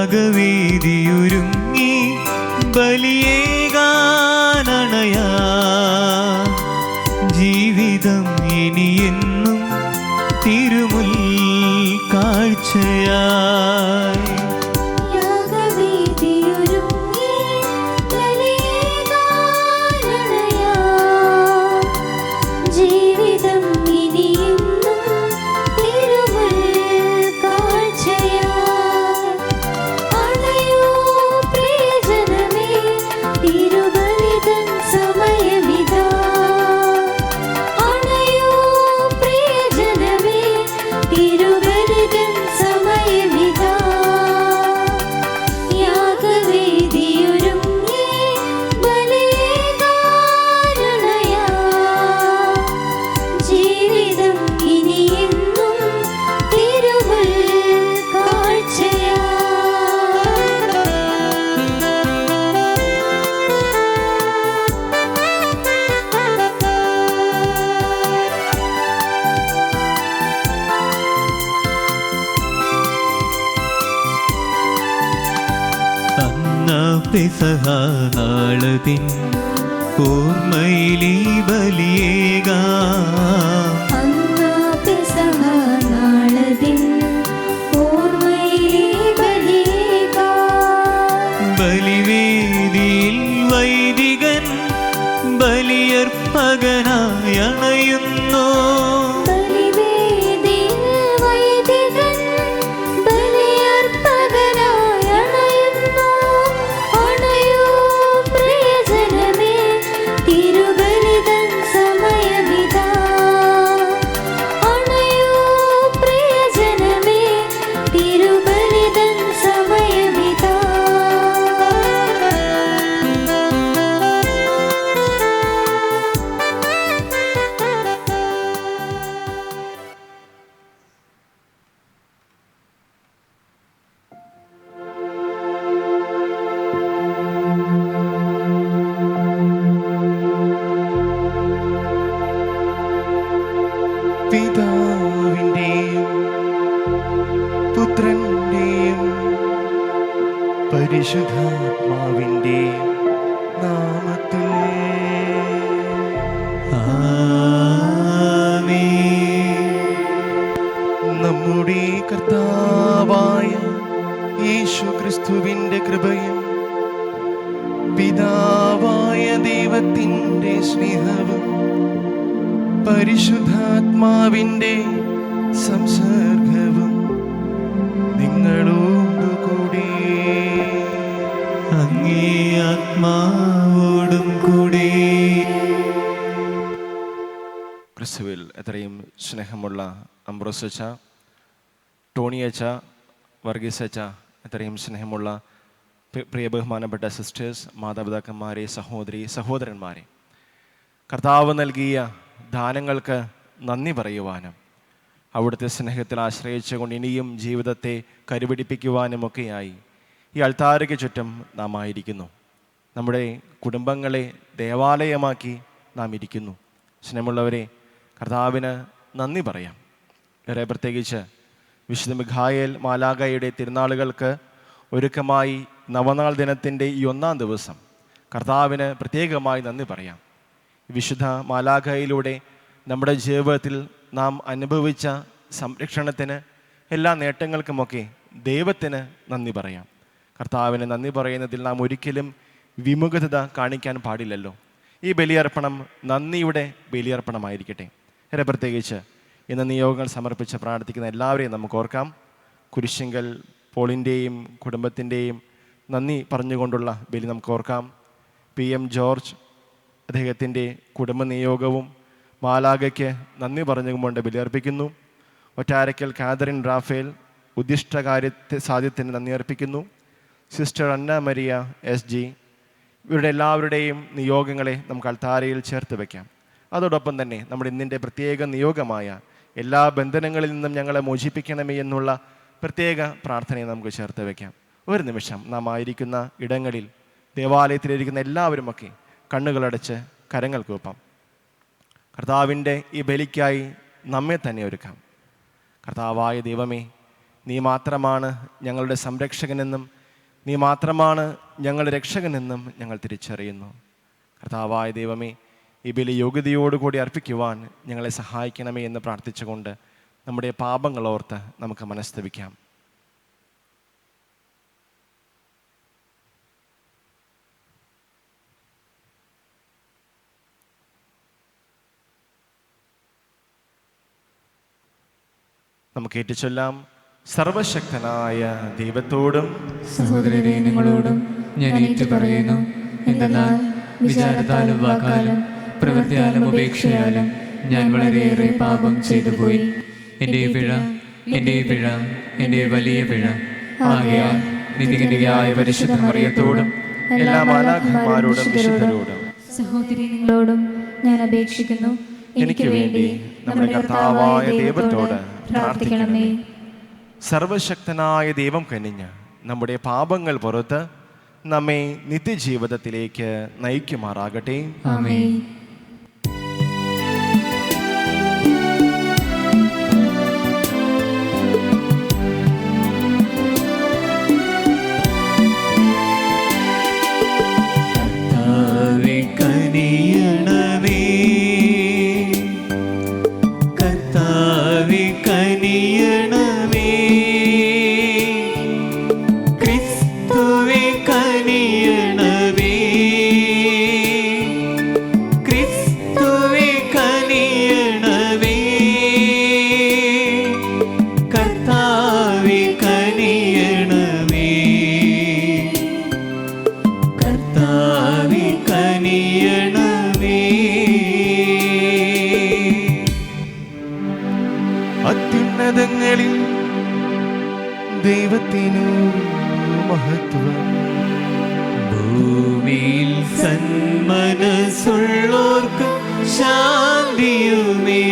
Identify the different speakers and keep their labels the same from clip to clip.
Speaker 1: യാഗവേദിയൊരുങ്ങി ബലിയേകാനണയാ ജീവിതം ഇനിയെന്നും തിരുമുൽ കാഴ്ചയായി. പെസഹ നാളതിൻ ഓർമ്മയിലീ ബലിയേകാം. ബലിവേദിയിൽ വൈദികൻ ബലിയർപ്പകനായി അണയുന്നു. പിതാവിന്റെയും പുത്രന്റെയും പരിശുദ്ധാത്മാവിന്റെയും നാമത്തിൽ ആമേൻ. നമ്മുടെ കർത്താവായ യേശുക്രിസ്തുവിന്റെ കൃപയും പിതാവായ ദൈവത്തിന്റെ സ്നേഹവും പരിശുദ്ധാത്മാവിന്റെ സംസർഗവും നിങ്ങളോടുകൂടി അങ്ങേ ആത്മാവോടും കൂടി. ക്രിസ്തുവിൽ എത്രയും സ്നേഹമുള്ള അംബ്രോസ് അച്ച, ടോണി അച്ച, വർഗീസ് അച്ച, എത്രയും സ്നേഹമുള്ള പ്രിയ ബഹുമാനപ്പെട്ട സിസ്റ്റേഴ്സ്, മാതാപിതാക്കന്മാരെ, സഹോദരന്മാരെ, കർത്താവ് നൽകിയ ദാനങ്ങൾക്ക് നന്ദി പറയുവാനും അവിടുത്തെ സ്നേഹത്തിൽ ആശ്രയിച്ചുകൊണ്ട് ഇനിയും ജീവിതത്തെ കരുപിടിപ്പിക്കുവാനുമൊക്കെയായി ഈ അൾത്താരയ്ക്ക് ചുറ്റും നാം ആയിരിക്കുന്നു. നമ്മുടെ കുടുംബങ്ങളെ ദേവാലയമാക്കി നാം ഇരിക്കുന്നു. സ്നേഹമുള്ളവരെ, കർത്താവിന് നന്ദി പറയാം. ഏറെ പ്രത്യേകിച്ച് വിശുദ്ധ മിഖായേൽ മാലാഖയുടെ തിരുനാളുകൾക്ക് ഒരുക്കമായി നവനാൾ ദിനത്തിൻ്റെ ഈ 1-ാം ദിവസം കർത്താവിന് പ്രത്യേകമായി നന്ദി പറയാം. വിശുദ്ധ മാലാഖയിലൂടെ നമ്മുടെ ജീവിതത്തിൽ നാം അനുഭവിച്ച സംരക്ഷണത്തിന്, എല്ലാ നേട്ടങ്ങൾക്കുമൊക്കെ ദൈവത്തിന് നന്ദി പറയാം. കർത്താവിന് നന്ദി പറയുന്നതിൽ നാം ഒരിക്കലും വിമുഖത കാണിക്കാൻ പാടില്ലല്ലോ. ഈ ബലിയർപ്പണം നന്ദിയുടെ ബലിയർപ്പണമായിരിക്കട്ടെ. ഏറെ പ്രത്യേകിച്ച് ഇന്ന് നിയോഗങ്ങൾ സമർപ്പിച്ച് പ്രാർത്ഥിക്കുന്ന എല്ലാവരെയും നമുക്ക് ഓർക്കാം. കുരിശിങ്കൽ പോളിൻ്റെയും കുടുംബത്തിൻ്റെയും നന്ദി പറഞ്ഞുകൊണ്ടുള്ള ബലി നമുക്ക് ഓർക്കാം. PM ജോർജ്, അദ്ദേഹത്തിൻ്റെ കുടുംബ നിയോഗവും മാലാഖയ്ക്ക് നന്ദി പറഞ്ഞുകൊണ്ട് ബലിയർപ്പിക്കുന്നു. ഒറ്റാരക്കൽ കാതറിൻ റാഫേൽ ഉദ്ദിഷ്ടകാര്യ സാധ്യത്തിന് നന്ദി അർപ്പിക്കുന്നു. സിസ്റ്റർ അന്ന മരിയ SG, ഇവരുടെ എല്ലാവരുടെയും നിയോഗങ്ങളെ നമുക്ക് അൾത്താരയിൽ ചേർത്ത് വയ്ക്കാം. അതോടൊപ്പം തന്നെ നമ്മുടെ ഇന്നിൻ്റെ പ്രത്യേക നിയോഗമായ എല്ലാ ബന്ധനങ്ങളിൽ നിന്നും ഞങ്ങളെ മോചിപ്പിക്കണമേ എന്നുള്ള പ്രത്യേക പ്രാർത്ഥനയെ നമുക്ക് ചേർത്ത് വയ്ക്കാം. ഒരു നിമിഷം നാം ആയിരിക്കുന്ന ഇടങ്ങളിൽ ദേവാലയത്തിലിരിക്കുന്ന എല്ലാവരുമൊക്കെ കണ്ണുകളടച്ച് കരങ്ങൾ കൂപ്പാം. കർത്താവിൻ്റെ ഈ ബലിക്കായി നമ്മെ തന്നെ ഒരുക്കാം. കർത്താവായ ദൈവമേ, നീ മാത്രമാണ് ഞങ്ങളുടെ സംരക്ഷകനെന്നും നീ മാത്രമാണ് ഞങ്ങളുടെ രക്ഷകനെന്നും ഞങ്ങൾ തിരിച്ചറിയുന്നു. കർത്താവായ ദൈവമേ, ഈ ബലി യോഗ്യതയോടുകൂടി അർപ്പിക്കുവാൻ ഞങ്ങളെ സഹായിക്കണമേ എന്ന് പ്രാർത്ഥിച്ചുകൊണ്ട് നമ്മുടെ പാപങ്ങളോർത്ത് നമുക്ക് മനസ്തപിക്കാം. നമുക്ക് ഏറ്റുചൊല്ലാം. സർവശക്തനായ ദൈവത്തോടും
Speaker 2: സഹോദരരെ നിങ്ങളോടും ഞാൻ ഏറ്റുപറയുന്നു. എന്തെന്നാൽ വിചാരത്താലും വാക്കാലും പ്രവൃത്തിയാലും ഉപേക്ഷയാലും ഞാൻ വളരെയേറെ പാപം ചെയ്തു പോയി. എൻ്റെ വലിയ പിഴ. ആകയാൽ നിത്യകന്യകയായ പരിശുദ്ധ മറിയത്തോടും
Speaker 1: എല്ലാ മാലാഖമാരോടും വിശുദ്ധരോടും
Speaker 3: സഹോദരി നിങ്ങളോടും ഞാൻ അപേക്ഷിക്കുന്നു,
Speaker 1: എനിക്ക് വേണ്ടി നമ്മുടെ കർത്താവായ ദൈവത്തോട് പ്രാർത്ഥിക്കണമേ. സർവശക്തനായ ദൈവം കനിഞ്ഞ് നമ്മുടെ പാപങ്ങൾ പുറത്ത് നമ്മെ നിത്യജീവിതത്തിലേക്ക് നയിക്കുമാറാകട്ടെ.
Speaker 2: ആമേൻ.
Speaker 1: അത്യുന്നതങ്ങളിൽ ദൈവത്തിനു മഹത്വം,
Speaker 2: ഭൂമിയിൽ സന്മനസ്സുള്ളോർക്ക് ശാന്തിയുമേ.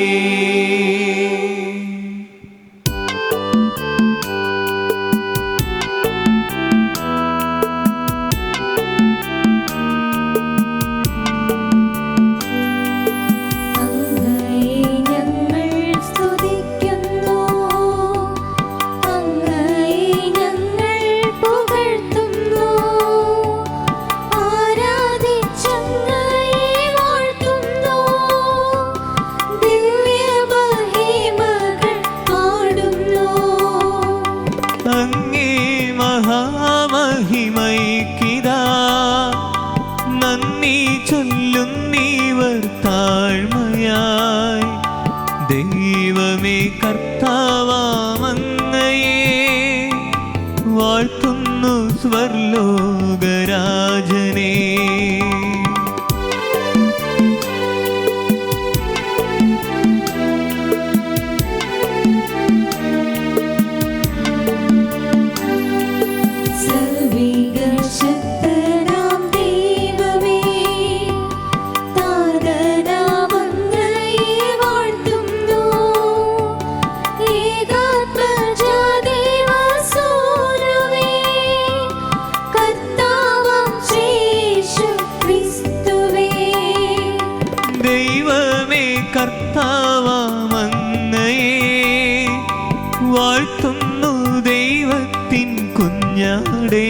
Speaker 2: മഹാമഹിമൈക്കിതാ നന്ദി ചൊല്ലുന്നീവർ താഴ്മയായി. ദൈവമേ കർത്താവാമങ്ങയെ വാഴ്ത്തുന്നു സ്വർലോകരാജനേ. കർത്താവാമങ്ങയെ വാഴ്ത്തുന്നു ദൈവത്തിൻ കുഞ്ഞാടേ.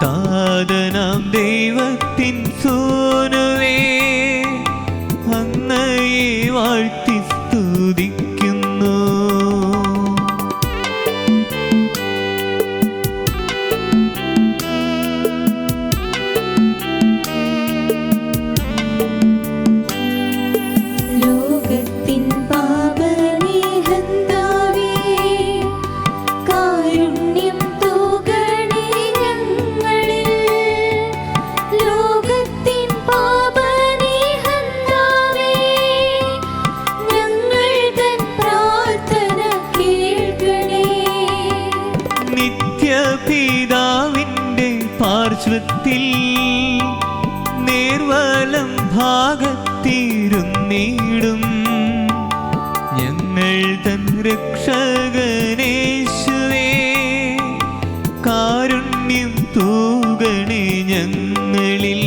Speaker 2: താതനാം ദൈവത്തിൻ സോനുവേ, അങ്ങയെ വാഴ്ത്തി സ്തുതിക്കുന്നു. പിതാവിൻ്റെ പാർശ്വത്തിൽ നേർവലം ഭാഗത്തിരുന്നിടും ഞങ്ങൾ തൻ രക്ഷകനേശുവേ, കാരുണ്യം തൂകണേ ഞങ്ങളിൽ.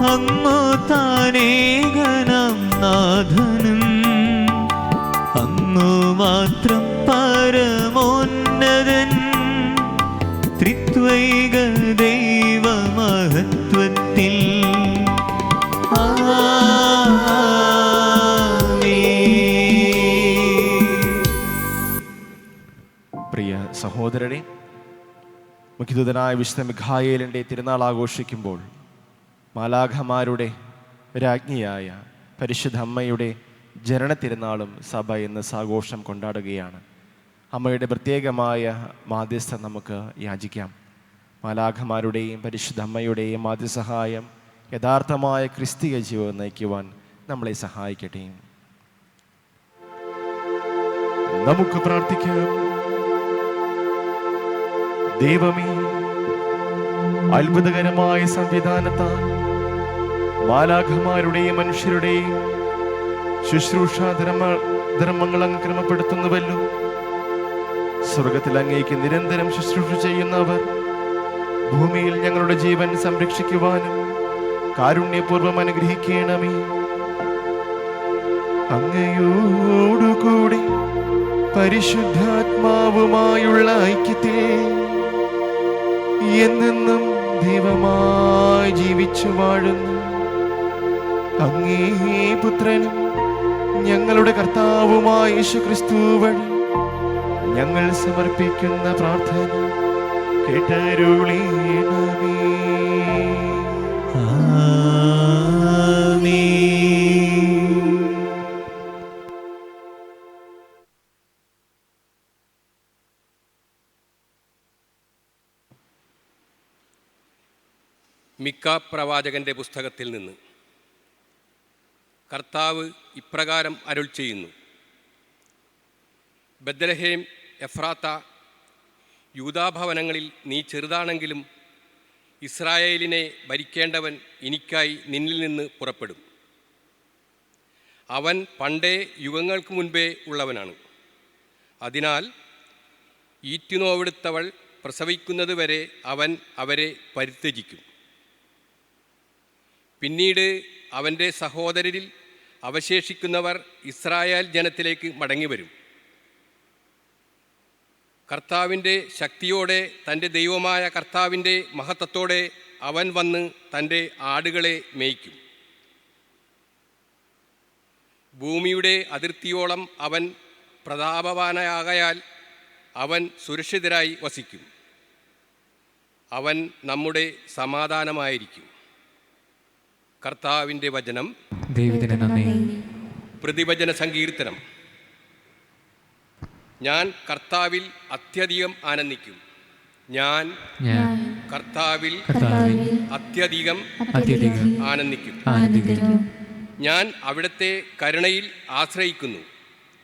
Speaker 2: അങ്ങു താനേകനാം നാഥനും അങ്ങു മാത്രം പരമോന്നതൻ ത്രിത്വൈക ദൈവമഹത്വത്തിൽ
Speaker 1: പ്രിയ സഹോദരനെ, മുഖ്യദൂതനായ വിശുദ്ധ മിഖായേലിൻ്റെ തിരുനാൾ ആഘോഷിക്കുമ്പോൾ മാലാഖമാരുടെ രാജ്ഞിയായ പരിശുദ്ധ അമ്മയുടെ ജനന തിരുനാളും സഭ ഇന്ന് സാഘോഷം കൊണ്ടാടുകയാണ്. അമ്മയുടെ പ്രത്യേകമായ മാധ്യസ്ഥം നമുക്ക് യാചിക്കാം. മാലാഖമാരുടെയും പരിശുദ്ധ അമ്മയുടെയും മാധ്യസഹായം യഥാർത്ഥമായ ക്രിസ്തീയ ജീവിതം നയിക്കുവാൻ നമ്മളെ സഹായിക്കട്ടെ. നമുക്ക് പ്രാർത്ഥിക്കാം. ദൈവമേ, അത്ഭുതകരമായ സംവിധാനത്താൽ മാലാഖമാരുടെയും മനുഷ്യരുടെയും ശുശ്രൂഷാ ധർമ്മങ്ങൾ അങ്ങ് ക്രമപ്പെടുത്തുന്നുവല്ലോ. സ്വർഗത്തിൽ അങ്ങേക്ക് നിരന്തരം ശുശ്രൂഷ ചെയ്യുന്നവർ ഭൂമിയിൽ ഞങ്ങളുടെ ജീവൻ സംരക്ഷിക്കുവാനും കാരുണ്യപൂർവ്വം അനുഗ്രഹിക്കണമേ. അങ്ങയോടുകൂടി പരിശുദ്ധാത്മാവുമായുള്ള ഐക്യത്തിൽ എന്നെന്നും ദൈവമായി ജീവിച്ചു വാഴുന്നു അങ്ങേ പുത്രനും ഞങ്ങളുടെ കർത്താവുമായ യേശുക്രിസ്തു വഴി ഞങ്ങൾ സമർപ്പിക്കുന്ന പ്രാർത്ഥന കേട്ടരുളീണമേ.
Speaker 4: മിക്ക പ്രവാചകന്റെ പുസ്തകത്തിൽ നിന്ന് കർത്താവ് ഇപ്രകാരം അരുൾ ചെയ്യുന്നു: ബത്ലഹേം എഫ്രാത്ത, യൂദാഭവനങ്ങളിൽ നീ ചെറുതാണെങ്കിലും ഇസ്രായേലിനെ ഭരിക്കേണ്ടവൻ എനിക്കായി നിന്നിൽ നിന്ന് പുറപ്പെടും. അവൻ പണ്ടേ യുഗങ്ങൾക്ക് മുൻപേ ഉള്ളവനാണ്. അതിനാൽ ഈറ്റുനോവെടുത്തവൾ പ്രസവിക്കുന്നത് വരെ അവൻ അവരെ പരിത്യജിക്കും. പിന്നീട് അവൻ്റെ സഹോദരരിൽ അവശേഷിക്കുന്നവർ ഇസ്രായേൽ ജനത്തിലേക്ക് മടങ്ങിവരും. കർത്താവിൻ്റെ ശക്തിയോടെ, തൻ്റെ ദൈവമായ കർത്താവിൻ്റെ മഹത്വത്തോടെ അവൻ വന്ന് തൻ്റെ ആടുകളെ മേയ്ക്കും. ഭൂമിയുടെ അതിർത്തിയോളം അവൻ പ്രതാപവാനാകയാൽ അവൻ സുരക്ഷിതരായി വസിക്കും. അവൻ നമ്മുടെ സമാധാനമായിരിക്കും. കർത്താവിൻ്റെ വചനം.
Speaker 2: ദൈവത്തിന് നന്ദി.
Speaker 4: പ്രതിവചന സങ്കീർത്തനം. ഞാൻ കർത്താവിൽ അത്യധികം ആനന്ദിക്കും. ഞാൻ കർത്താവിൽ അത്യധികം ആനന്ദിക്കും. ഞാൻ അവിടുത്തെ കരുണയിൽ ആശ്രയിക്കുന്നു.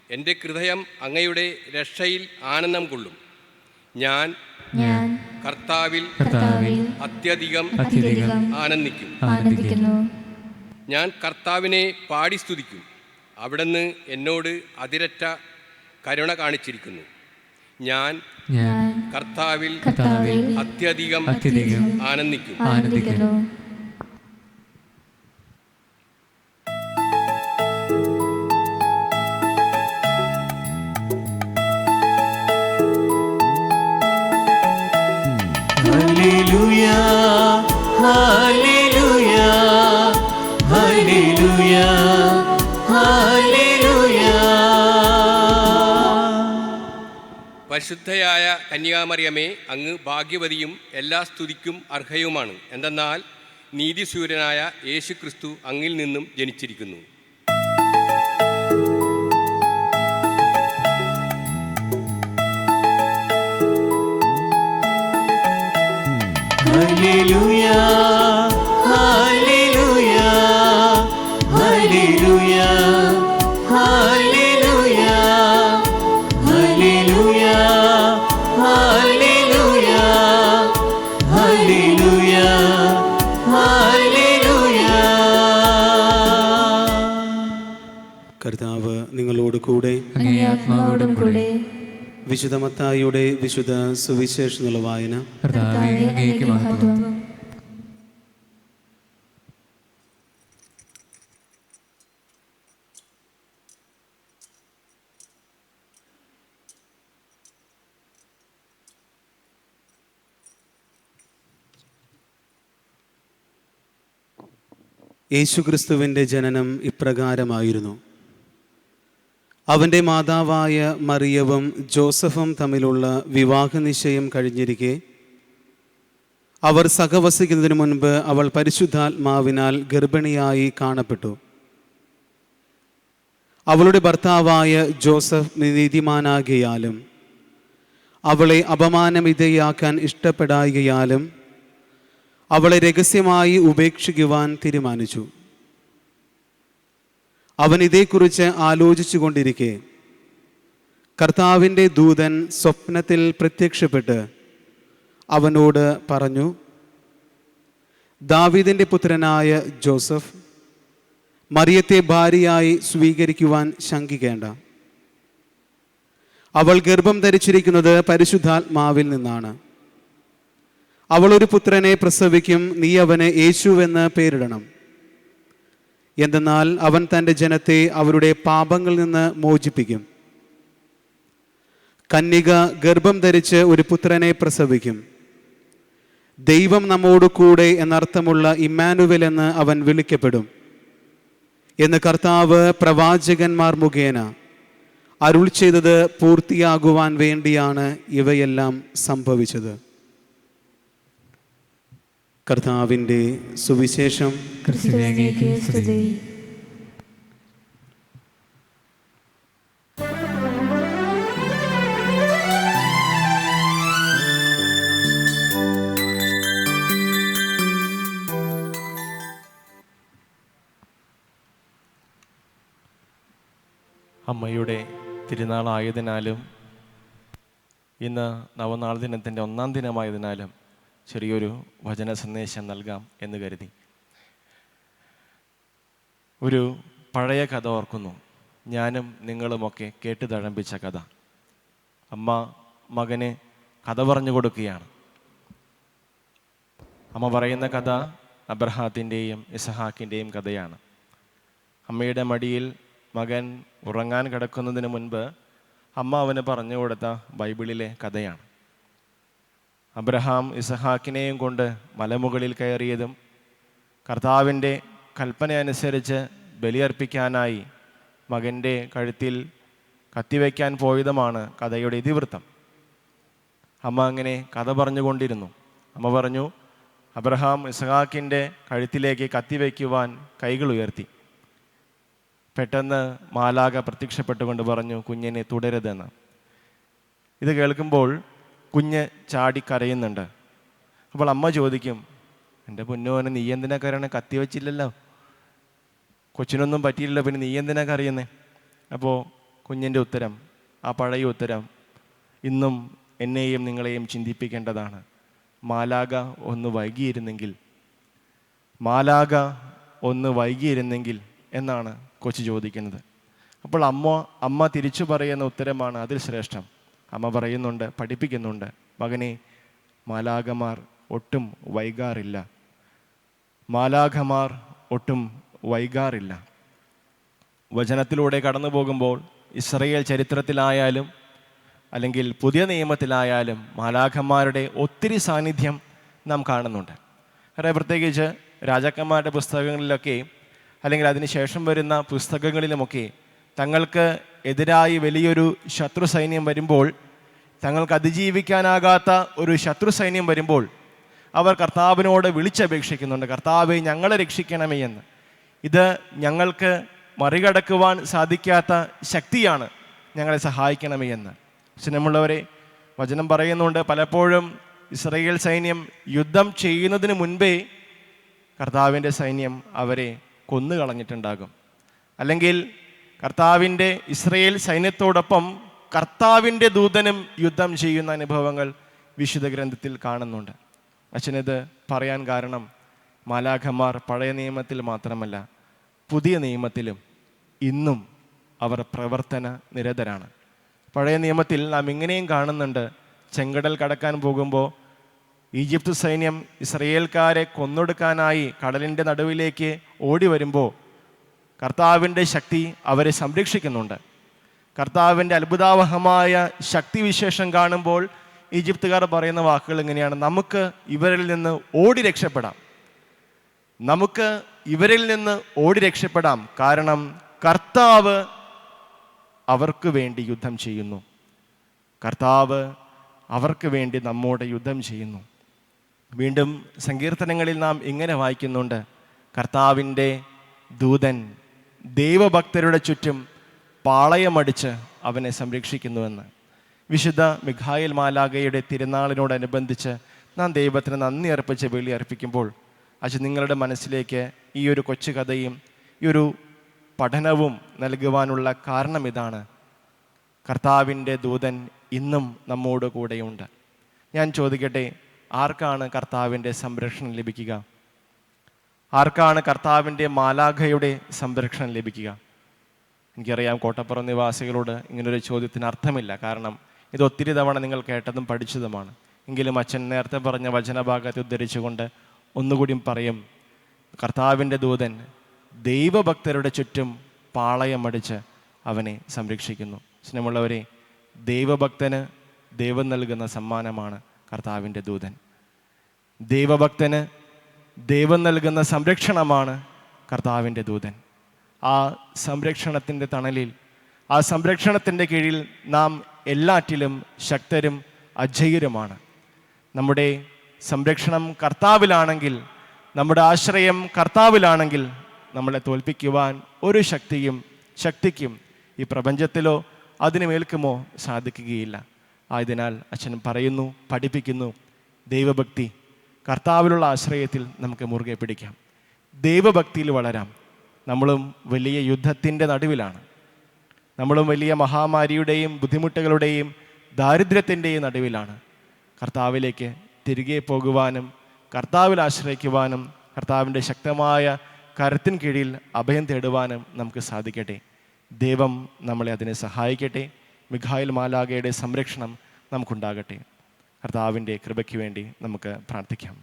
Speaker 4: എൻ്റെ ഹൃദയം അങ്ങയുടെ രക്ഷയിൽ ആനന്ദം കൊള്ളും. ഞാൻ കർത്താവിൽ അത്യധികം ആനന്ദിക്കും. ഞാൻ കർത്താവിനെ പാടി സ്തുതിക്കും. അവിടുന്ന് എന്നോട് അതിരറ്റ കരുണ കാണിച്ചിരിക്കുന്നു. ഞാൻ കർത്താവിൽ അത്യധികം ആനന്ദിക്കും.
Speaker 2: ഹല്ലേലൂയാ, ഹല്ലേലൂയാ, ഹല്ലേലൂയാ, ഹല്ലേലൂയാ.
Speaker 4: പരിശുദ്ധയായ കന്യാമറിയമേ, അങ്ങ് ഭാഗ്യവതിയും എല്ലാ സ്തുതിക്കും അർഹയുമാണ്. എന്തെന്നാൽ നീതിസൂര്യനായ യേശുക്രിസ്തു അങ്ങിൽ നിന്നും ജനിച്ചിരിക്കുന്നു.
Speaker 2: ഹല്ലേലൂയാ, ഹല്ലേലൂയാ, ഹല്ലേലൂയാ, ഹല്ലേലൂയാ, ഹല്ലേലൂയാ, ഹല്ലേലൂയാ, ഹല്ലേലൂയാ, ഹല്ലേലൂയാ.
Speaker 5: കർത്താവ് നിങ്ങളോട് കൂടെ,
Speaker 3: അങ്ങേ ആത്മാവോടും കൂടെ.
Speaker 5: വിശുദ്ധ മത്തായിയുടെ വിശുദ്ധ സുവിശേഷമുള്ള വായന.
Speaker 3: കർത്താവേ, അങ്ങേക്ക് മഹത്വം.
Speaker 5: യേശുക്രിസ്തുവിൻ്റെ ജനനം ഇപ്രകാരമായിരുന്നു. അവൻ്റെ മാതാവായ മറിയവും ജോസഫും തമ്മിലുള്ള വിവാഹ നിശ്ചയം കഴിഞ്ഞിരിക്കെ അവർ സഹവസിക്കുന്നതിനു മുൻപ് അവൾ പരിശുദ്ധാത്മാവിനാൽ ഗർഭിണിയായി കാണപ്പെട്ടു. അവളുടെ ഭർത്താവായ ജോസഫ് നീതിമാനാകയാലും അവളെ അപമാനവിധേയാക്കാൻ ഇഷ്ടപ്പെടായകയാലും അവളെ രഹസ്യമായി ഉപേക്ഷിക്കുവാൻ തീരുമാനിച്ചു. അവൻ ഇതേക്കുറിച്ച് ആലോചിച്ചു കൊണ്ടിരിക്കെ കർത്താവിൻ്റെ ദൂതൻ സ്വപ്നത്തിൽ പ്രത്യക്ഷപ്പെട്ട് അവനോട് പറഞ്ഞു, ദാവീദിൻ്റെ പുത്രനായ ജോസഫ്, മറിയത്തെ ഭാര്യയായി സ്വീകരിക്കുവാൻ ശങ്കിക്കേണ്ട. അവൾ ഗർഭം ധരിച്ചിരിക്കുന്നത് പരിശുദ്ധാത്മാവിൽ നിന്നാണ്. അവൾ ഒരു പുത്രനെ പ്രസവിക്കും. നീ അവന് യേശുവെന്ന് പേരിടണം. എന്തെന്നാൽ അവൻ തൻ്റെ ജനത്തെ അവരുടെ പാപങ്ങളിൽ നിന്ന് മോചിപ്പിക്കും. കന്യക ഗർഭം ധരിച്ച് ഒരു പുത്രനെ പ്രസവിക്കും. ദൈവം നമ്മോട് കൂടെ എന്നർത്ഥമുള്ള ഇമ്മാനുവേൽ എന്ന് അവൻ വിളിക്കപ്പെടും എന്ന് കർത്താവ് പ്രവാചകന്മാർ മുഖേന അരുൾ ചെയ്തത് പൂർത്തിയാകുവാൻ വേണ്ടിയാണ് ഇവയെല്ലാം സംഭവിച്ചത്. കർത്താവിൻ്റെ സുവിശേഷം.
Speaker 3: ക്രിസ്തുവേ അങ്ങേക്ക് സ്തുതി.
Speaker 1: അമ്മയുടെ തിരുനാളായതിനാലും ഇന്ന് നവനാൾ ദിനത്തിൻ്റെ 1-ാം ദിനമായതിനാലും ചെറിയൊരു വചന സന്ദേശം നൽകാം എന്ന് കരുതി. ഒരു പഴയ കഥ ഓർക്കുന്നു. ഞാനും നിങ്ങളുമൊക്കെ കേട്ട് തഴമ്പിച്ച കഥ. അമ്മ മകന് കഥ പറഞ്ഞു കൊടുക്കുകയാണ്. അമ്മ പറയുന്ന കഥ അബ്രഹാത്തിൻ്റെയും ഇസഹാക്കിൻ്റെയും കഥയാണ്. അമ്മയുടെ മടിയിൽ മകൻ ഉറങ്ങാൻ കിടക്കുന്നതിന് മുൻപ് അമ്മ അവന് പറഞ്ഞു കൊടുത്ത ബൈബിളിലെ കഥയാണ്. അബ്രഹാം ഇസഹാക്കിനെയും കൊണ്ട് മലമുകളിൽ കയറിയതും കർത്താവിൻ്റെ കൽപ്പന അനുസരിച്ച് ബലിയർപ്പിക്കാനായി മകൻ്റെ കഴുത്തിൽ കത്തിവയ്ക്കാൻ പോയതുമാണ് കഥയുടെ ഇതിവൃത്തം. അമ്മ അങ്ങനെ കഥ പറഞ്ഞുകൊണ്ടിരുന്നു. അമ്മ പറഞ്ഞു, അബ്രഹാം ഇസഹാക്കിൻ്റെ കഴുത്തിലേക്ക് കത്തിവയ്ക്കുവാൻ കൈകൾ ഉയർത്തി. പെട്ടെന്ന് മാലാഖ പ്രത്യക്ഷപ്പെട്ടുകൊണ്ട് പറഞ്ഞു, കുഞ്ഞിനെ തുടരുതെന്ന്. ഇത് കേൾക്കുമ്പോൾ കുഞ്ഞ് ചാടിക്കരയുന്നുണ്ട്. അപ്പോൾ അമ്മ ചോദിക്കും, എൻ്റെ പൊന്നോനെ നീ എന്തിനാ കരയണേ? കത്തി വെച്ചില്ലല്ലോ, കൊച്ചിനൊന്നും പറ്റിയില്ലല്ലോ, പിന്നെ നീ എന്തിനാ കരയുന്നേ? അപ്പോൾ കുഞ്ഞിൻ്റെ ഉത്തരം, ആ പഴയ ഉത്തരം ഇന്നും എന്നെയും നിങ്ങളെയും ചിന്തിപ്പിക്കേണ്ടതാണ്. മാലാഖ ഒന്ന് വൈകിയിരുന്നെങ്കിൽ എന്നാണ് കൊച്ചു ചോദിക്കുന്നത്. അപ്പോൾ അമ്മ തിരിച്ചു പറയുന്ന ഉത്തരമാണ് അതിൽ ശ്രേഷ്ഠം. അമ്മ പറയുന്നുണ്ട്, പഠിപ്പിക്കുന്നുണ്ട്, മകനെ, മാലാഖമാർ ഒട്ടും വൈകാറില്ല. വചനത്തിലൂടെ കടന്നു പോകുമ്പോൾ ഇസ്രായേൽ ചരിത്രത്തിലായാലും അല്ലെങ്കിൽ പുതിയ നിയമത്തിലായാലും മാലാഖമാരുടെ ഒത്തിരി സാന്നിധ്യം നാം കാണുന്നുണ്ട്. പ്രത്യേകിച്ച് രാജാക്കന്മാരുടെ പുസ്തകങ്ങളിലൊക്കെ അല്ലെങ്കിൽ അതിനുശേഷം വരുന്ന പുസ്തകങ്ങളിലുമൊക്കെ തങ്ങൾക്ക് എതിരായി വലിയൊരു ശത്രു സൈന്യം വരുമ്പോൾ, തങ്ങൾക്ക് അതിജീവിക്കാനാകാത്ത ഒരു ശത്രു സൈന്യം വരുമ്പോൾ അവർ കർത്താവിനോട് വിളിച്ചപേക്ഷിക്കുന്നുണ്ട്, കർത്താവെ ഞങ്ങളെ രക്ഷിക്കണമേ എന്ന്. ഇത് ഞങ്ങൾക്ക് മറികടക്കുവാൻ സാധിക്കാത്ത ശക്തിയാണ്, ഞങ്ങളെ സഹായിക്കണമേ എന്ന്. സ്നേഹമുള്ളവരെ, വചനം പറയുന്നുണ്ട്, പലപ്പോഴും ഇസ്രായേൽ സൈന്യം യുദ്ധം ചെയ്യുന്നതിന് മുൻപേ കർത്താവിൻ്റെ സൈന്യം അവരെ കൊന്നുകളഞ്ഞിട്ടുണ്ടാകും. അല്ലെങ്കിൽ കർത്താവിൻ്റെ ഇസ്രായേൽ സൈന്യത്തോടൊപ്പം കർത്താവിൻ്റെ ദൂതനും യുദ്ധം ചെയ്യുന്ന അനുഭവങ്ങൾ വിശുദ്ധ ഗ്രന്ഥത്തിൽ കാണുന്നുണ്ട്. അച്ഛനിത് പറയാൻ കാരണം മാലാഖമാർ പഴയ നിയമത്തിൽ മാത്രമല്ല പുതിയ നിയമത്തിലും ഇന്നും അവർ പ്രവർത്തന നിരതരാണ്. പഴയ നിയമത്തിൽ നാം ഇങ്ങനെയും കാണുന്നുണ്ട്, ചെങ്കടൽ കടക്കാൻ പോകുമ്പോൾ ഈജിപ്ത് സൈന്യം ഇസ്രായേൽക്കാരെ കൊന്നൊടുക്കാനായി കടലിൻ്റെ നടുവിലേക്ക് ഓടി വരുമ്പോൾ കർത്താവിൻ്റെ ശക്തി അവരെ സംരക്ഷിക്കുന്നുണ്ട്. കർത്താവിൻ്റെ അത്ഭുതാവഹമായ ശക്തിവിശേഷം കാണുമ്പോൾ ഈജിപ്തുകാർ പറയുന്ന വാക്കുകൾ ഇങ്ങനെയാണ്, നമുക്ക് ഇവരിൽ നിന്ന് ഓടി രക്ഷപ്പെടാം. നമുക്ക് ഇവരിൽ നിന്ന് ഓടി രക്ഷപ്പെടാം. കാരണം കർത്താവ് അവർക്ക് വേണ്ടി യുദ്ധം ചെയ്യുന്നു. കർത്താവ് അവർക്ക് വേണ്ടി നമ്മോട് യുദ്ധം ചെയ്യുന്നു. വീണ്ടും സങ്കീർത്തനങ്ങളിൽ നാം ഇങ്ങനെ വായിക്കുന്നുണ്ട്, കർത്താവിൻ്റെ ദൂതൻ ദൈവഭക്തരുടെ ചുറ്റും പാളയമടിച്ച് അവനെ സംരക്ഷിക്കുന്നുവെന്ന്. വിശുദ്ധ മിഖായേൽ മാലാഖയുടെ തിരുനാളിനോടനുബന്ധിച്ച് നാം ദൈവത്തിന് നന്ദി അർപ്പിച്ച് ബലി അർപ്പിക്കുമ്പോൾ നിങ്ങളുടെ മനസ്സിലേക്ക് ഈ ഒരു കൊച്ചു കഥയും ഈ ഒരു പഠനവും നൽകുവാനുള്ള കാരണം ഇതാണ്. കർത്താവിൻ്റെ ദൂതൻ ഇന്നും നമ്മോട് കൂടെയുണ്ട്. ഞാൻ ചോദിക്കട്ടെ, ആർക്കാണ് കർത്താവിൻ്റെ സംരക്ഷണം ലഭിക്കുക? ആർക്കാണ് കർത്താവിൻ്റെ മാലാഖയുടെ സംരക്ഷണം ലഭിക്കുക? എനിക്കറിയാം കോട്ടപ്പുറം നിവാസികളോട് ഇങ്ങനൊരു ചോദ്യത്തിന് അർത്ഥമില്ല. കാരണം ഇത് ഒത്തിരി തവണ നിങ്ങൾ കേട്ടതും പഠിച്ചതുമാണ്. എങ്കിലും അച്ഛൻ നേരത്തെ പറഞ്ഞ വചനഭാഗത്തെ ഉദ്ധരിച്ചുകൊണ്ട് ഒന്നുകൂടിയും പറയും, കർത്താവിൻ്റെ ദൂതൻ ദൈവഭക്തരുടെ ചുറ്റും പാളയമടിച്ച് അവനെ സംരക്ഷിക്കുന്നു. സ്നേഹമുള്ളവരെ, ദൈവഭക്തന് ദൈവം നൽകുന്ന സമ്മാനമാണ് കർത്താവിൻ്റെ ദൂതൻ. ദൈവഭക്തന് ദൈവം നൽകുന്ന സംരക്ഷണമാണ് കർത്താവിൻ്റെ ദൂതൻ. ആ സംരക്ഷണത്തിൻ്റെ തണലിൽ, ആ സംരക്ഷണത്തിൻ്റെ കീഴിൽ നാം എല്ലാറ്റിലും ശക്തരും അജയ്യരുമാണ്. നമ്മുടെ സംരക്ഷണം കർത്താവിലാണെങ്കിൽ, നമ്മുടെ ആശ്രയം കർത്താവിലാണെങ്കിൽ നമ്മളെ തോൽപ്പിക്കുവാൻ ഒരു ശക്തിക്കും ഈ പ്രപഞ്ചത്തിലോ അതിനു മേൽക്കുമോ സാധിക്കുകയില്ല. ആയതിനാൽ അച്ഛൻ പറയുന്നു, പഠിപ്പിക്കുന്നു, ദൈവഭക്തി, കർത്താവിലുള്ള ആശ്രയത്തിൽ നമുക്ക് മുറുകെ പിടിക്കാം, ദൈവഭക്തിയിൽ വളരാം. നമ്മളും വലിയ യുദ്ധത്തിൻ്റെ നടുവിലാണ്. നമ്മളും വലിയ മഹാമാരിയുടെയും ബുദ്ധിമുട്ടുകളുടെയും ദാരിദ്ര്യത്തിൻ്റെയും നടുവിലാണ്. കർത്താവിലേക്ക് തിരികെ പോകുവാനും കർത്താവിൽ ആശ്രയിക്കുവാനും കർത്താവിൻ്റെ ശക്തമായ കരത്തിൻ കീഴിൽ അഭയം തേടുവാനും നമുക്ക് സാധിക്കട്ടെ. ദൈവം നമ്മളെ അതിനെ സഹായിക്കട്ടെ. മിഖായേൽ മാലാഖയുടെ സംരക്ഷണം നമുക്കുണ്ടാകട്ടെ. കർത്താവിൻ്റെ കൃപയ്ക്ക് വേണ്ടി നമുക്ക് പ്രാർത്ഥിക്കാം.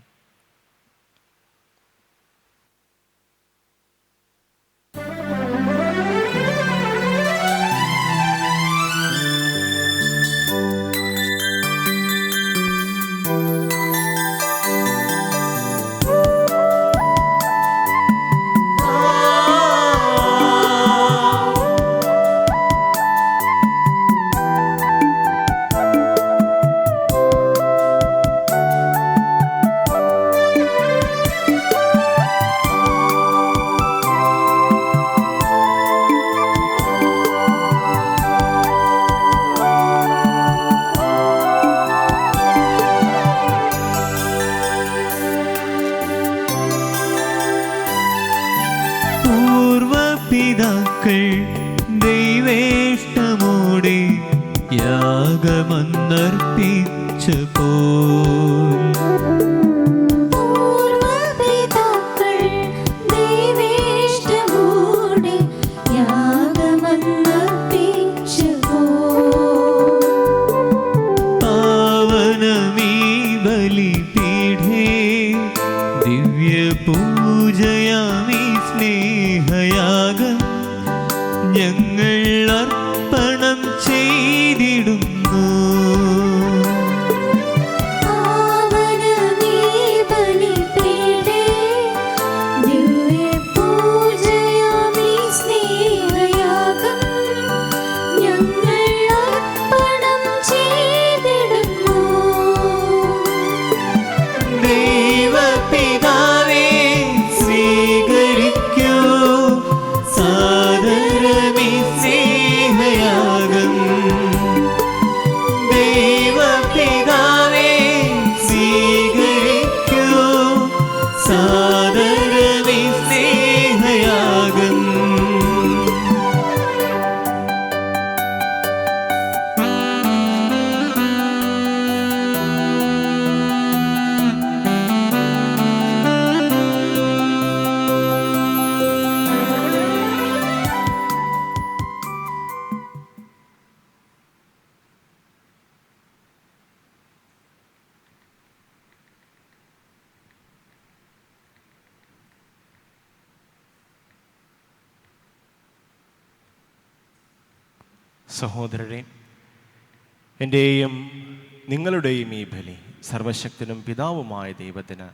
Speaker 2: പിതാക്കൾ ദൈവേഷ്ടമോടെ യാഗമന്നർപ്പിച്ചപ്പോൾ പാവനമീ ബലിപീഠേ ദിവ്യപൂജയാമീ സ്നേഹയാഗം ഞങ്ങൾ അർപ്പണം ചെയ്തിടുന്നു.
Speaker 3: ദൈവപിതാവേ സ്വീകരിക്കൂ സാദരമീ സ്നേഹയാഗം. ദൈവപിതാവേ സ്വീകരിക്കൂ സാദരമീ സ്നേഹയാഗം.
Speaker 1: സഹോദരരെ, എൻ്റെയും നിങ്ങളുടെയും ഈ ബലി സർവശക്തനും പിതാവുമായ ദൈവത്തിന്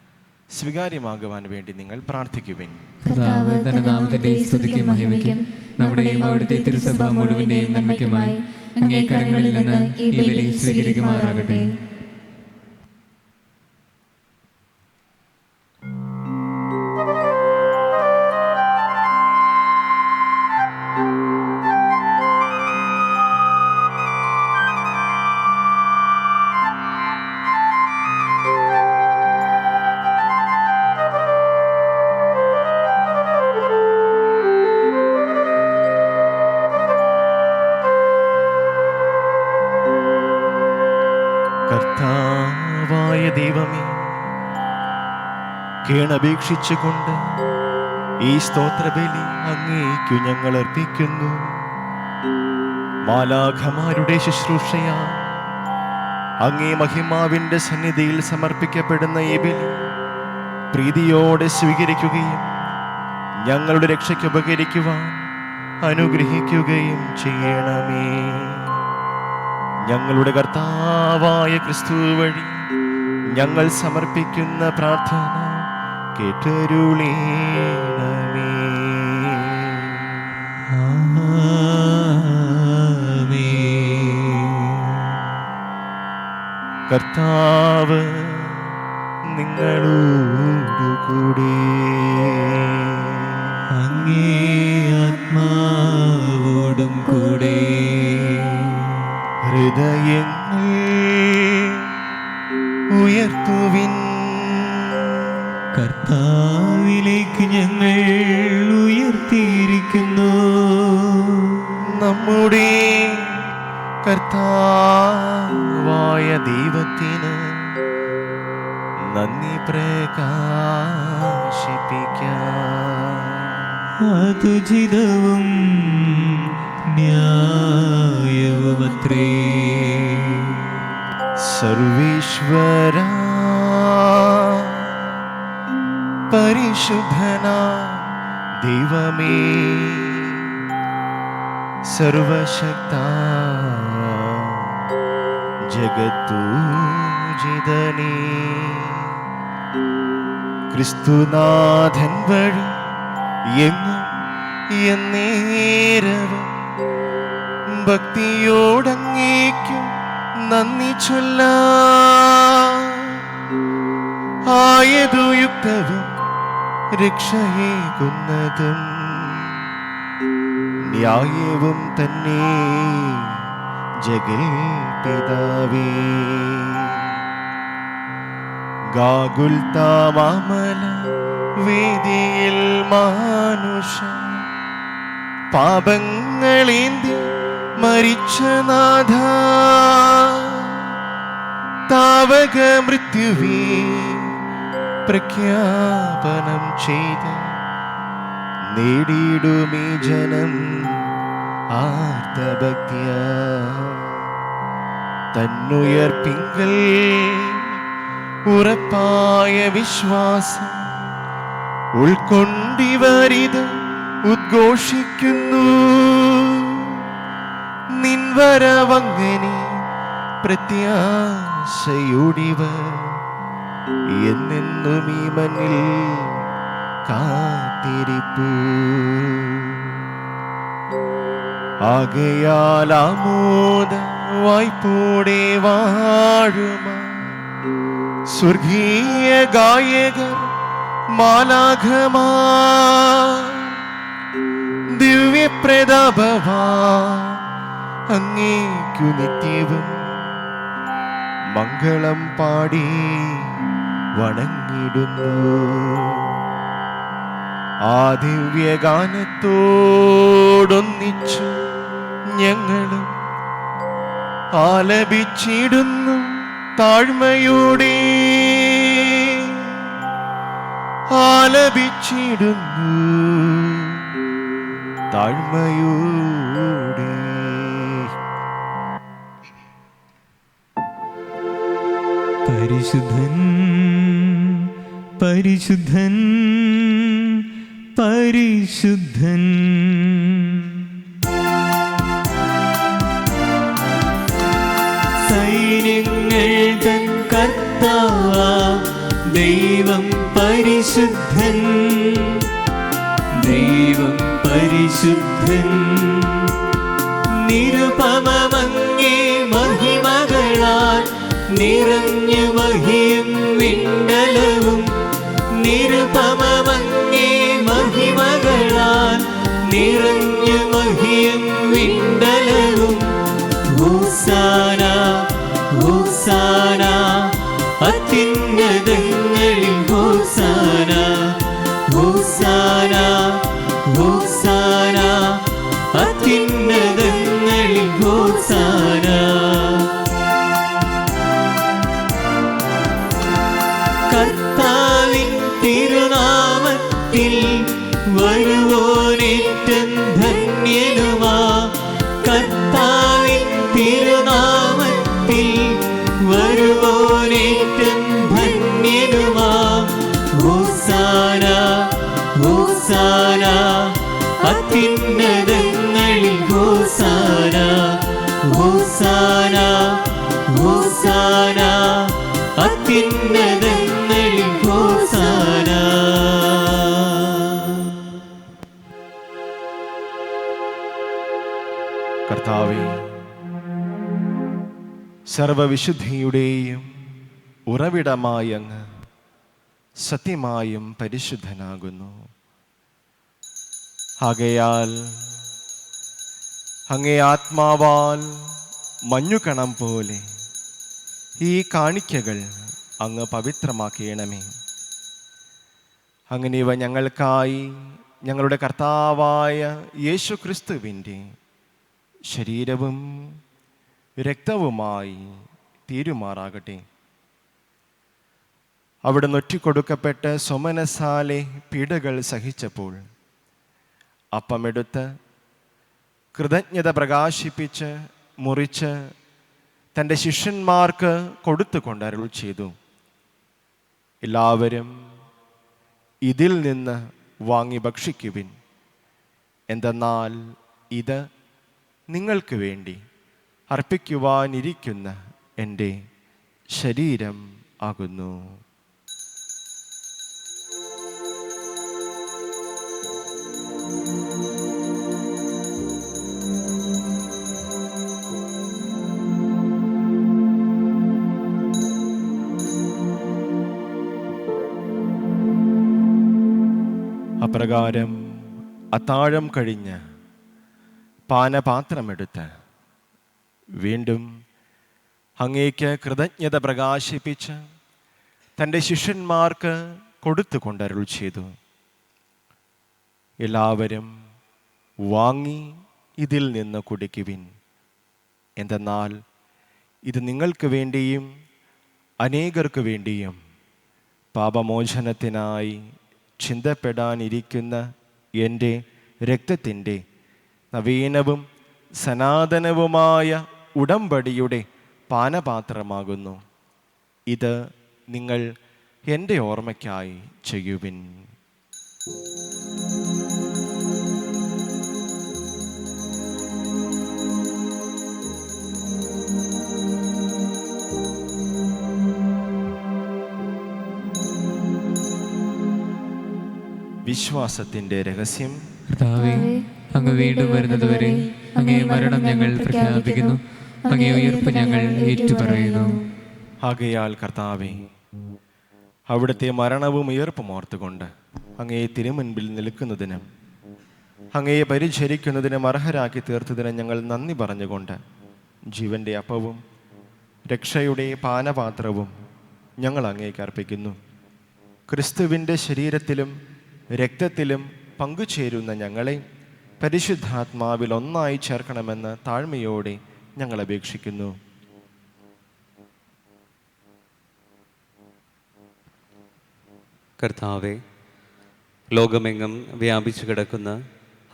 Speaker 1: സ്വീകാര്യമാകുവാൻ വേണ്ടി നിങ്ങൾ പ്രാർത്ഥിക്കുവിൻ.
Speaker 3: കർത്താവ് തന്റെ നാമത്തിന്റെ സ്തുതിക്കും മഹിമയ്ക്കും നമ്മുടെയും അവിടുത്തെ തിരുസഭ മുഴുവന്റെയും നന്മയ്ക്കുമായി അങ്ങേ കരങ്ങളിൽ നിന്ന് ഈ ബലി സ്വീകരിക്കുമാറാകട്ടെ.
Speaker 1: കർത്താവായ ദൈവമേ, കേണപേക്ഷിച്ചുകൊണ്ട് ഈ സ്തോത്രബലി അങ്ങേക്കു ഞങ്ങൾ അർപ്പിക്കുന്നു. മാലാഖമാരുടെ ശുശ്രൂഷയാ അങ്ങേ മഹിമാവിൻ്റെ സന്നിധിയിൽ സമർപ്പിക്കപ്പെടുന്ന ഈ ബലി പ്രീതിയോടെ സ്വീകരിക്കുകയും ഞങ്ങളുടെ രക്ഷയ്ക്ക് ഉപകരിക്കുവാൻ അനുഗ്രഹിക്കുകയും ചെയ്യണമേ. ഞങ്ങളുടെ കർത്താവായ ക്രിസ്തു വഴി ഞങ്ങൾ സമർപ്പിക്കുന്ന പ്രാർത്ഥന കേട്ടരുളീണമേ. കർത്താവ് നിങ്ങളോടുകൂടെ
Speaker 2: അങ്ങേ ആത്മാവോടും കൂടെ
Speaker 1: ഹൃദയങ്ങൾ ഉയർത്തുവിൻ.
Speaker 2: കർത്താവിലേക്ക് ഞങ്ങൾ ഉയർത്തിയിരിക്കുന്നു.
Speaker 1: നമ്മുടെ കർത്താവായ ദൈവത്തിന് നന്ദി പ്രകാശിപ്പിക്കാം.
Speaker 2: അതുചിതവും ന്യായവുമത്രേ.
Speaker 1: സർവേശ്വര പരിശുദ്ധന ദൈവമേ, സർവശക്ത ജഗത്പൂജിതനേ, ക്രിസ്തുനാഥൻ വഴി എങ്ങും എന്നേരവും ഭക്തിയോടങ്ങേക്കും നന്ദി ചൊല്ലാം. ആയതു യുക്തവും രക്ഷയേകുന്നതും ന്യായവും തന്നെ ജഗൽ പിതാവേ. ഗാഗുൽത്താമാമല വേദിയിൽ മാനുഷ പാപങ്ങളേന്തി മരിച്ച നാഥ, താവക മൃത്യുവേ പ്രഖ്യാപനം ചെയ്ത് നേടിയിടുമീ ജനം ആർത്തഭക്തിയ. തന്നുയർപ്പിങ്കൽ ഉറപ്പായ വിശ്വാസം ഉൾക്കൊണ്ടിവരിത് ഉദ്ഘോഷിക്കുന്നു. നിൻവരവങ്ങനെ പ്രത്യാശയോടിവർ എന്നെന്നും ഈ മണ്ണിൽ കാത്തിരിപ്പൂ. ആകയാൽ ആമോദ വായ്പോടെ വാഴുമ സ്വർഗീയ ഗായകർ മാലാഖമാ, ദിവ്യപ്രതാപവാ അങ്ങേക്കു നിത്യവും മംഗളം പാടി വണങ്ങിടുന്നു. ആ ദിവ്യഗാനത്തോടൊന്നിച്ചു ഞങ്ങളും ആലപിച്ചിടുന്നു താഴ്മയോടെ, ആലപിച്ചിടുന്നു താഴ്മയോടെ.
Speaker 2: പരിശുദ്ധൻ പരിശുദ്ധൻ പരിശുദ്ധൻ, സൈന്യങ്ങൾ തൻ കർത്താവാം ദൈവം ദൈവം പരിശുദ്ധൻ. നിരുപമമങ്ങേ മഹിമകളാൽ നിറഞ്ഞു മഹിയും വിണ്ടലവും. നിരുപമമങ്ങേ മഹിമകളാൽ നിറഞ്ഞു മഹിയും വിണ്ടലവും. ഹോസാന ഹോസാന അത്യുന്നതങ്ങളിൽ ഹോസാന. ഹോസാന ഹോസാന അത്യുന്നതങ്ങളിൽ ഹോസാന. കർത്താവിൻ തിരുനാമത്തിൽ വരുവോനേറ്റം ധന്യനുമാ. കർത്താവിൻ തിരുനാമത്തിൽ വരുവോനേറ്റം ധന്യനുമാ. ഹോസാന ഹോസാന അത്യുന്നതങ്ങളിൽ ഹോസാന. ഹോസാന ഹോസാന അത്യുന്നതങ്ങളിൽ ഹോസാന.
Speaker 1: കർത്താവേ, സർവവിശുദ്ധിയുടെയും ഉറവിടമായി അങ്ങ് സത്യമായും പരിശുദ്ധനാകുന്നു. ആകയാൽ അങ്ങേ ആത്മാവാൽ മഞ്ഞുകണം പോലെ ഈ കാണിക്കകൾ അങ്ങ് പവിത്രമാക്കണമേ. അങ്ങനെ ഇവ ഞങ്ങൾക്കായി ഞങ്ങളുടെ കർത്താവായ യേശുക്രിസ്തുവിൻ്റെ ശരീരവും രക്തവുമായി തീരുമാറാകട്ടെ. അവിടുന്ന് ഒറ്റിക്കൊടുക്കപ്പെട്ട് സ്വമനസാലെ പീഡകൾ സഹിച്ചപ്പോൾ അപ്പമെടുത്ത് കൃതജ്ഞത പ്രകാശിപ്പിച്ച് മുറിച്ച് തൻ്റെ ശിഷ്യന്മാർക്ക് കൊടുത്തുകൊണ്ട് അരുൾ ചെയ്തു, എല്ലാവരും ഇതിൽ നിന്ന് വാങ്ങി ഭക്ഷിക്കുവിൻ. എന്തെന്നാൽ ഇത് നിങ്ങൾക്ക് വേണ്ടി അർപ്പിക്കുവാനിരിക്കുന്ന എൻ്റെ ശരീരം ആകുന്നു. അപ്രകാരം അത്താഴം കഴിഞ്ഞ് പാനപാത്രമെടുത്ത് വീണ്ടും അങ്ങേക്ക് കൃതജ്ഞത പ്രകാശിപ്പിച്ച് തൻ്റെ ശിഷ്യന്മാർക്ക് കൊടുത്തുകൊണ്ട് അരുൾ ചെയ്തു, എല്ലാവരും വാങ്ങി ഇതിൽ നിന്ന് കുടിക്കുവിൻ. എന്തെന്നാൽ ഇത് നിങ്ങൾക്ക് വേണ്ടിയും അനേകർക്ക് വേണ്ടിയും പാപമോചനത്തിനായി ചിന്തപ്പെടാനിരിക്കുന്ന എൻ്റെ രക്തത്തിൻ്റെ നവീനവും സനാതനവുമായ ഉടമ്പടിയുടെ പാനപാത്രമാകുന്നു. ഇത് നിങ്ങൾ എൻ്റെ ഓർമ്മയ്ക്കായി ചെയ്യുവിൻ. വിശ്വാസത്തിൻ്റെ രഹസ്യം.
Speaker 3: കർത്താവേ, അങ്ങ് വീണ്ടും വരുന്നതുവരെ അങ്ങേ മരണം ഞങ്ങൾ പ്രഖ്യാപിക്കുന്നു, അങ്ങേ ഉയർപ്പ് ഞങ്ങൾ ഏറ്റുപറയുന്നു.
Speaker 1: ആകയാൽ കർത്താവേ, അവിടുത്തെ മരണവും ഉയർപ്പും ഓർത്തുകൊണ്ട് അങ്ങേ തിരുമുൻപിൽ നിൽക്കുന്നതിനും അങ്ങയെ പരിചരിക്കുന്നതിനും അർഹരാക്കി തീർത്തതിന് ഞങ്ങൾ നന്ദി പറഞ്ഞുകൊണ്ട് ജീവൻ്റെ അപ്പവും രക്ഷയുടെ പാനപാത്രവും ഞങ്ങൾ അങ്ങേക്ക് അർപ്പിക്കുന്നു. ക്രിസ്തുവിൻ്റെ ശരീരത്തിലും രക്തത്തിലും പങ്കുചേരുന്ന ഞങ്ങളെ പരിശുദ്ധാത്മാവിൽ ഒന്നായി ചേർക്കണമെന്ന് താഴ്മയോടെ ഞങ്ങൾ അപേക്ഷിക്കുന്നു.
Speaker 6: കർത്താവെ, ലോകമെങ്ങും വ്യാപിച്ചു കിടക്കുന്ന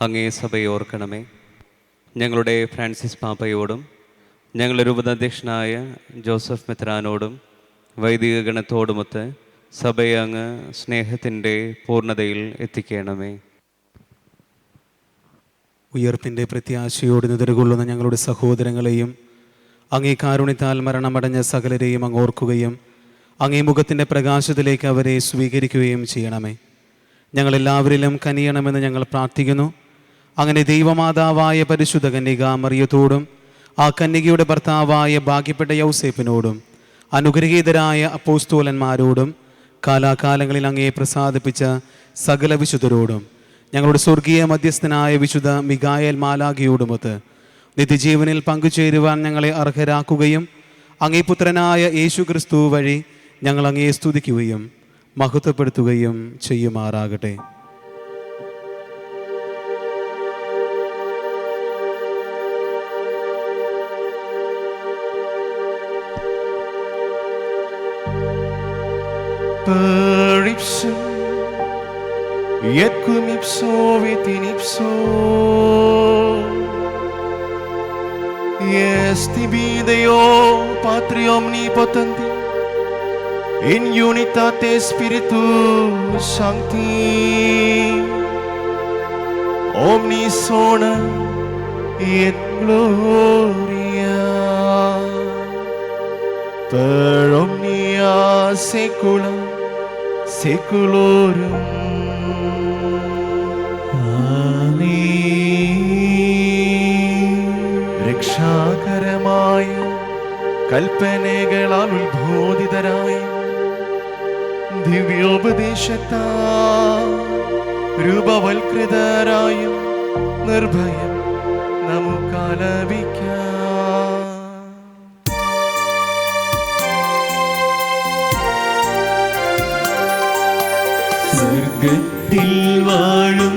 Speaker 6: അങ്ങേ സഭയെ ഓർക്കണമേ. ഞങ്ങളുടെ ഫ്രാൻസിസ് പാപ്പയോടും ഞങ്ങളുടെ രൂപതാധ്യക്ഷനായ ജോസഫ് മെത്രാനോടും വൈദിക ഗണത്തോടുമൊത്ത് സഭയെ അങ്ങ് സ്നേഹത്തിൻ്റെ പൂർണ്ണതയിൽ എത്തിക്കണമേ.
Speaker 5: ഉയർപ്പിൻ്റെ പ്രത്യാശയോട് നിതരുകൊള്ളുന്ന ഞങ്ങളുടെ സഹോദരങ്ങളെയും അങ്ങേ കാരുണ്യത്താൽ മരണമടഞ്ഞ സകലരെയും അങ്ങ് ഓർക്കുകയും അങ്ങേ മുഖത്തിൻ്റെ പ്രകാശത്തിലേക്ക് അവരെ സ്വീകരിക്കുകയും ചെയ്യണമേ. ഞങ്ങളെല്ലാവരിലും കനിയണമെന്ന് ഞങ്ങൾ പ്രാർത്ഥിക്കുന്നു. അങ്ങനെ ദൈവമാതാവായ പരിശുദ്ധ കന്യക മറിയത്തോടും ആ കന്യകയുടെ ഭർത്താവായ ഭാഗ്യപ്പെട്ട യൗസേപ്പിനോടും അനുഗ്രഹീതരായ അപ്പോസ്തോലന്മാരോടും കാലാകാലങ്ങളിൽ അങ്ങയെ പ്രസാദിപ്പിച്ച സകല വിശുദ്ധരോടും ഞങ്ങളുടെ സ്വർഗീയ മധ്യസ്ഥനായ വിശുദ്ധ മിഖായേൽ മാലാഖയോടുമൊത്ത് നിത്യജീവനിൽ പങ്കുചേരുവാൻ ഞങ്ങളെ അർഹരാക്കുകയും അങ്ങേ പുത്രനായ യേശു ക്രിസ്തു വഴി ഞങ്ങൾ അങ്ങയെ സ്തുതിക്കുകയും മഹത്വപ്പെടുത്തുകയും ചെയ്യുമാറാകട്ടെ.
Speaker 1: Per ipsum, et cum ipso et in ipso, est tibi Deo Patri omnipotenti, in unitate Spiritus Sancti, omnis honor et gloria per omnia saecula saeculorum. രക്ഷാകരമായ കൽപ്പനകളാൽ ഉത്ബോധിതരായ ദിവ്യോപദേശത്താൽ രൂപവൽകൃതരായും നിർഭയം നമുക്കാലപിക്കാം.
Speaker 2: സ്വർഗത്തിൽ വാഴും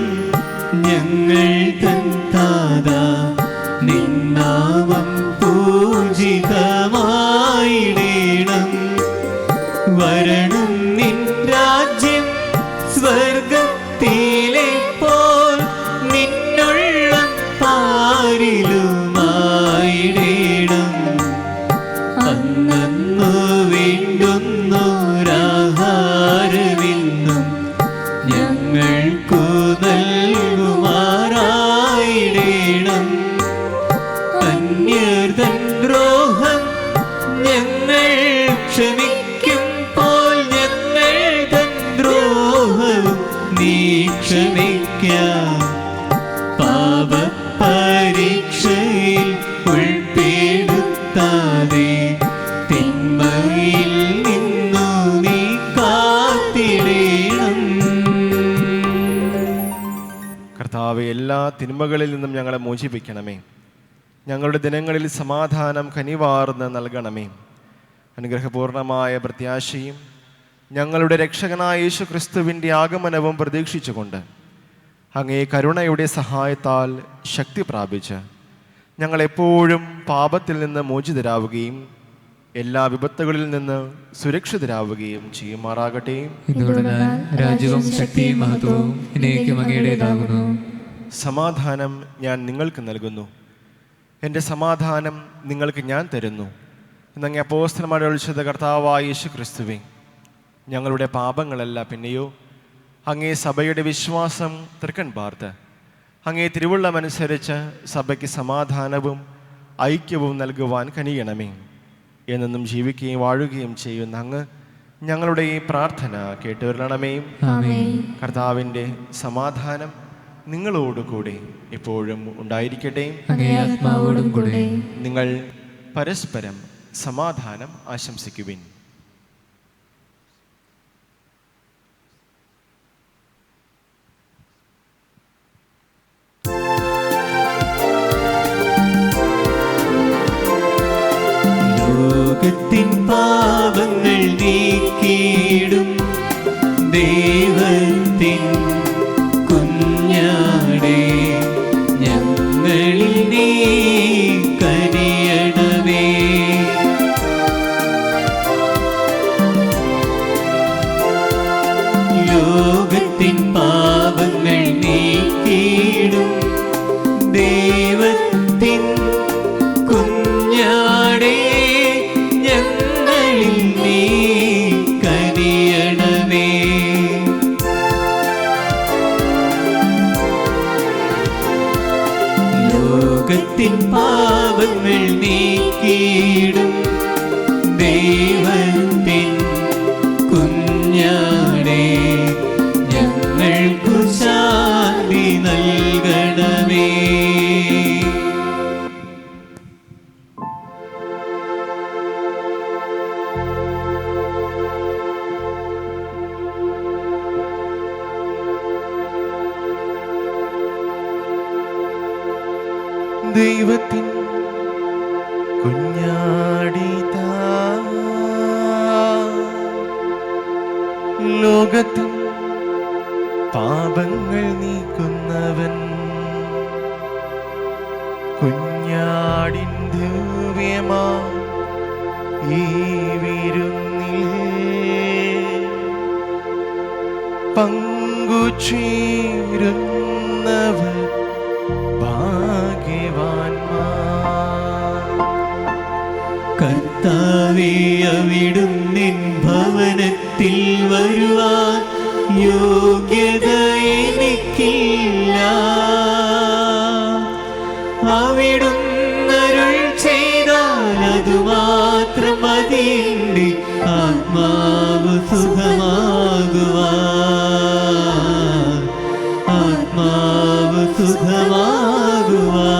Speaker 2: ഞങ്ങൾ തൻ താതാ, നിന്നാമം പൂജിതമായിടേണം. വരണം നിൻ രാജ്യം സ്വർഗത്തിലെ പോൽ നിന്നുള്ള പാരിലുമായിടേണം. അന്നു വേണ്ടുന്നൊരാഹാരമെന്നും ഞങ്ങൾക്കു നൽകുമാറായിടേണം. അന്യർതൻ ദ്രോഹം ഞങ്ങൾ ക്ഷമിക്കുമ്പോൾ ഞങ്ങൾ തൻ ദ്രോഹവും നീ ക്ഷമിക്കാം. പാപപരീക്ഷയിൽ ഉൾപ്പെടുത്താതെ തിന്മയിൽ നിന്നു നീ കാത്തിടേണം.
Speaker 1: കർത്താവെ, എല്ലാ തിന്മകളിൽ നിന്നും ഞങ്ങളെ മോചിപ്പിക്കണമേ. ഞങ്ങളുടെ ദിനങ്ങളിൽ സമാധാനം കനിവാർന്ന് നൽകണമേ. അനുഗ്രഹപൂർണമായ പ്രത്യാശയും ഞങ്ങളുടെ രക്ഷകനായ യേശു ക്രിസ്തുവിൻ്റെ ആഗമനവും പ്രതീക്ഷിച്ചുകൊണ്ട് അങ്ങേ കരുണയുടെ സഹായത്താൽ ശക്തി പ്രാപിച്ച് ഞങ്ങളെപ്പോഴും പാപത്തിൽ നിന്ന് മോചിതരാവുകയും എല്ലാ വിപത്തുകളിൽ നിന്ന് സുരക്ഷിതരാവുകയും ചെയ്യുമാറാകട്ടെ.
Speaker 3: രാജ്യവും ശക്തിയും മഹത്വവും എന്നേക്കും അങ്ങയുടേതാകുന്നു.
Speaker 1: സമാധാനം ഞാൻ നിങ്ങൾക്ക് നൽകുന്നു, എൻ്റെ സമാധാനം നിങ്ങൾക്ക് ഞാൻ തരുന്നു എന്നങ്ങേ അപ്പോസ്തലന്മാരെ വിളിച്ചത് കർത്താവായ യേശു ക്രിസ്തുവേ, ഞങ്ങളുടെ പാപങ്ങളല്ല പിന്നെയോ അങ്ങേ സഭയുടെ വിശ്വാസം തൃക്കൺ പാർത്ത് അങ്ങേ തിരുവുള്ളമനുസരിച്ച് സഭയ്ക്ക് സമാധാനവും ഐക്യവും നൽകുവാൻ കനിയണമേ. എന്നെന്നും ജീവിക്കുകയും വാഴുകയും ചെയ്യുന്ന അങ്ങ് ഞങ്ങളുടെ ഈ പ്രാർത്ഥന കേട്ടുവരണമേ. കർത്താവിൻ്റെ സമാധാനം നിങ്ങളോടുകൂടെ എപ്പോഴും ഉണ്ടായിരിക്കട്ടെ. നിങ്ങൾ പരസ്പരം സമാധാനം ആശംസിക്കുവിൻ.
Speaker 2: ലോകത്തിൻ പാപങ്ങൾ നീക്കിയിടും ദൈവത്തിൻ കുഞ്ഞാടേ, ഞങ്ങളിൽ നീ കനിയണമേ. ലോകത്തിൻ പാപങ്ങൾ നീക്കിയിടും ദൈവത്തിൻ കുഞ്ഞാടേ, ഞങ്ങളിൽ നീ കനിയണമേ. ലോകത്തിൻ പാപങ്ങൾ നീക്കിയിടും ദൈവത്തിൻ കുഞ്ഞാടേ, ഞങ്ങൾ
Speaker 1: ദൈവത്തിൻ കുഞ്ഞാടിതാ ലോകത്തിൻ പാപങ്ങൾ നീക്കുന്നവൻ കുഞ്ഞാടിൻ ദിവ്യമാ ഈ വിരുന്നിൽ പങ്കുചേരുന്നവർ ഭാഗ്യവാന്മാർ.
Speaker 2: കർത്താവേ, അവിടുന്നിൻ ഭവനത്തിൽ വരുവാൻ യോഗ്യത എനിക്കില്ല. അവിടുന്നരുൾ ചെയ്താൽ അതുമാത്രം മതി എൻ്റെ ആത്മാവ് സുഖമാകുവാൻ, ആത്മാവ് സുഖമാകുവാൻ.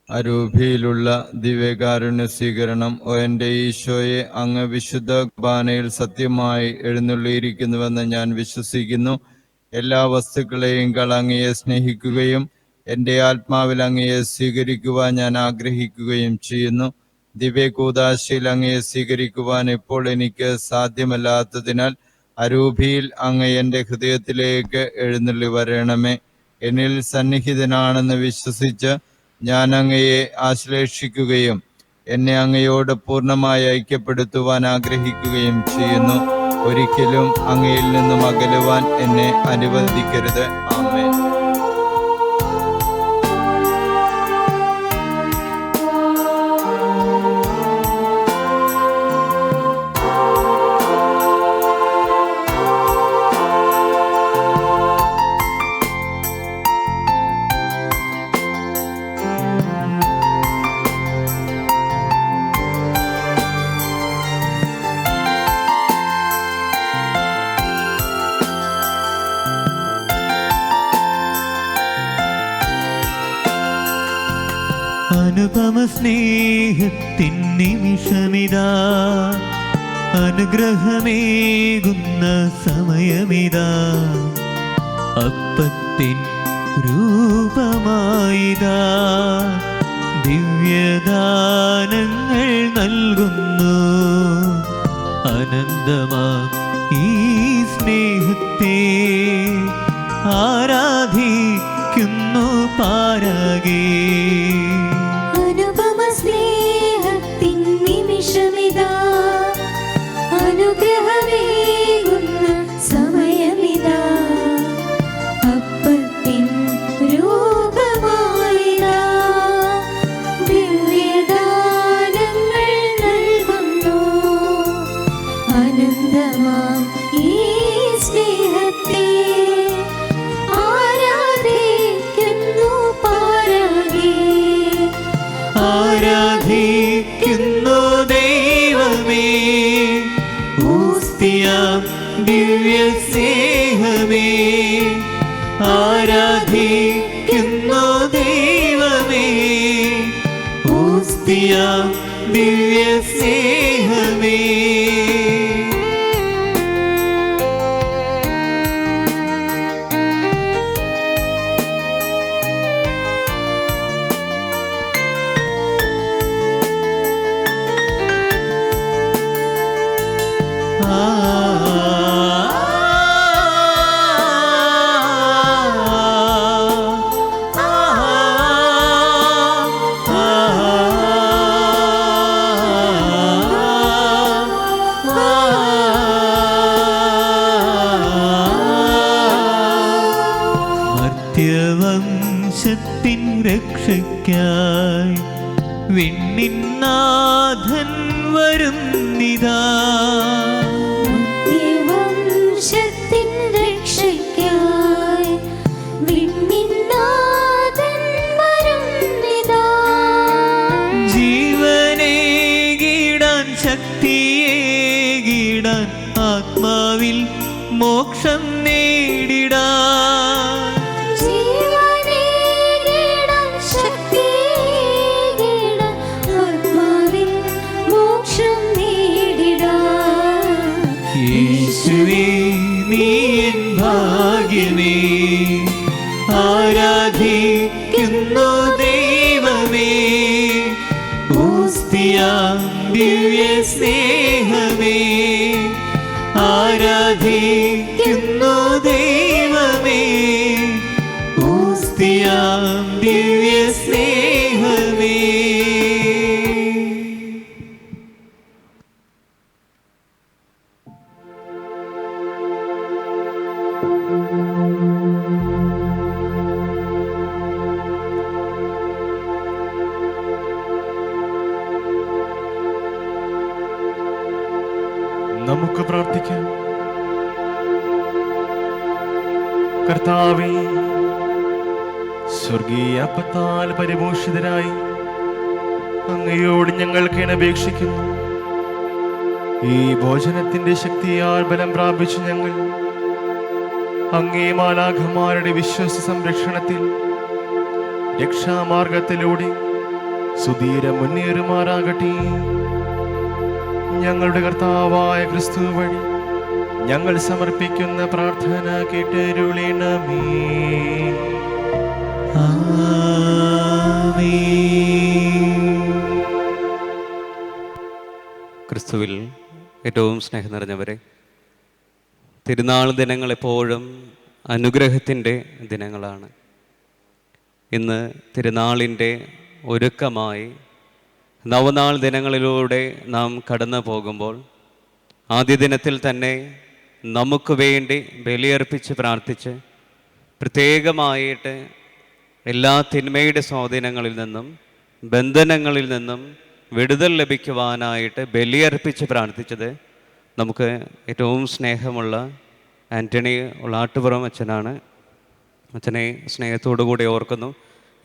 Speaker 7: അരൂപിയിലുള്ള ദിവ്യകാരുണ്യ സ്വീകരണം. ഓ എൻ്റെ ഈശോയെ, അങ്ങ് വിശുദ്ധ കുർബാനയിൽ സത്യമായി എഴുന്നള്ളിയിരിക്കുന്നുവെന്ന് ഞാൻ വിശ്വസിക്കുന്നു. എല്ലാ വസ്തുക്കളെയും അങ്ങയെ സ്നേഹിക്കുകയും എൻ്റെ ആത്മാവിൽ അങ്ങയെ സ്വീകരിക്കുവാൻ ഞാൻ ആഗ്രഹിക്കുകയും ചെയ്യുന്നു. ദിവ്യകൂദാശയിൽ അങ്ങയെ സ്വീകരിക്കുവാൻ ഇപ്പോൾ എനിക്ക് സാധ്യമല്ലാത്തതിനാൽ അരൂപിയിൽ അങ്ങ് എൻ്റെ ഹൃദയത്തിലേക്ക് എഴുന്നള്ളി വരണമേ. എന്നിൽ സന്നിഹിതനാണെന്ന് വിശ്വസിച്ച് ഞാൻ അങ്ങയെ ആശ്ലേഷിക്കുകയും എന്നെ അങ്ങയോട് പൂർണ്ണമായി ഐക്യപ്പെടുത്തുവാൻ ആഗ്രഹിക്കുകയും ചെയ്യുന്നു. ഒരിക്കലും അങ്ങയിൽ നിന്നും അകലുവാൻ എന്നെ അനുവദിക്കരുത്. ആമേൻ.
Speaker 2: അനുപമ സ്നേഹത്തിൻ നിമിഷമിതാ, അനുഗ്രഹമേകുന്ന സമയമിതാ. അപ്പത്തിൻ രൂപമായിതാ ദിവ്യദാനങ്ങൾ നൽകുന്നു. അനന്തമാ ഈ സ്നേഹത്തെ ആരാധിക്കുന്നു പാരാകേ.
Speaker 8: അനുപമ സ്നേഹത്തിൻ നിമിഷമിതാ, അനുഗ്രഹമേകുന്ന സമയമിതാ. അപ്പത്തിൻ രൂപമായിതാ ദിവ്യദാനങ്ങൾ നൽകുന്നു. അനന്തമാം ഈ സ്നേഹത്തെ ആരാധിക്കുന്നു പാരാകേ.
Speaker 2: ആരാധിക്കുന്നു ദൈവമേ, ഊസ്തിയാം ദിവ്യ സ്നേഹമേ. ആരാധിക്കുന്നു ദൈവമേ, ഊസ്തിയാം ദിവ്യ സ്നേഹമേ. മർത്യവംശത്തിൻ രക്ഷയ്ക്കായി വിണ്ണിൻ നാഥൻ വരുന്നിതാ.
Speaker 8: വംശത്തിൻ രക്ഷയ്ക്കായി വിണ്ണിൻ നാഥൻ വരുന്നിതാ.
Speaker 2: മോക്ഷം നേടിടാൻ.
Speaker 8: ജീവനേകിടാൻ, ശക്തിയേകിടാൻ, ആത്മാവിൽ മോക്ഷം നേടിടാൻ.
Speaker 2: യേശുവേ നീ എൻ ഭാഗ്യമേ, ആരാധിക്കുന്നു ദൈവമേ. ഓസ്തിയാം ദിവ്യ സ്നേഹമേ, ആരാധിക്കുന്നു ദൈവമേ. ഓസ്തിയാം ദിവ്യ സ്നേഹമേ.
Speaker 1: നമുക്ക് പ്രാർത്ഥിക്കാം. കർത്താവേ, സ്വർഗീയ അപ്പത്താൽ പരിപോഷിതരായി അങ്ങയോട് ഞങ്ങൾക്ക് അപേക്ഷിക്കുന്നു. ഈ ഭോജനത്തിന്റെ ശക്തിയാൽ ബലം പ്രാപിച്ച് ഞങ്ങൾ അങ്ങേ മാലാഖമാരുടെ വിശ്വാസ സംരക്ഷണത്തിൽ രക്ഷാമാർഗത്തിലൂടെ സുധീരം മുന്നേറുമാറാകട്ടെ. ഞങ്ങളുടെ കർത്താവായ ക്രിസ്തു വഴി ഞങ്ങൾ സമർപ്പിക്കുന്ന പ്രാർത്ഥന കേട്ടരുളണമേ.
Speaker 6: ക്രിസ്തുവിൽ ഏറ്റവും സ്നേഹം നിറഞ്ഞവരെ, തിരുനാൾ ദിനങ്ങൾ എപ്പോഴും അനുഗ്രഹത്തിൻ്റെ ദിനങ്ങളാണ്. ഇന്ന് തിരുനാളിൻ്റെ ഒരുക്കമായി നവനാൾ ദിനങ്ങളിലൂടെ നാം കടന്നു പോകുമ്പോൾ ആദ്യ ദിനത്തിൽ തന്നെ നമുക്ക് വേണ്ടി ബലിയർപ്പിച്ച് പ്രാർത്ഥിച്ച് പ്രത്യേകമായിട്ട് എല്ലാ തിന്മയുടെ സ്വാധീനങ്ങളിൽ നിന്നും ബന്ധനങ്ങളിൽ നിന്നും വിടുതൽ ലഭിക്കുവാനായിട്ട് ബലിയർപ്പിച്ച് പ്രാർത്ഥിച്ചത് നമുക്ക് ഏറ്റവും സ്നേഹമുള്ള ആൻ്റണി ഉളാട്ടുപുറം അച്ഛനാണ്. അച്ഛനെ സ്നേഹത്തോടു കൂടി ഓർക്കുന്നു.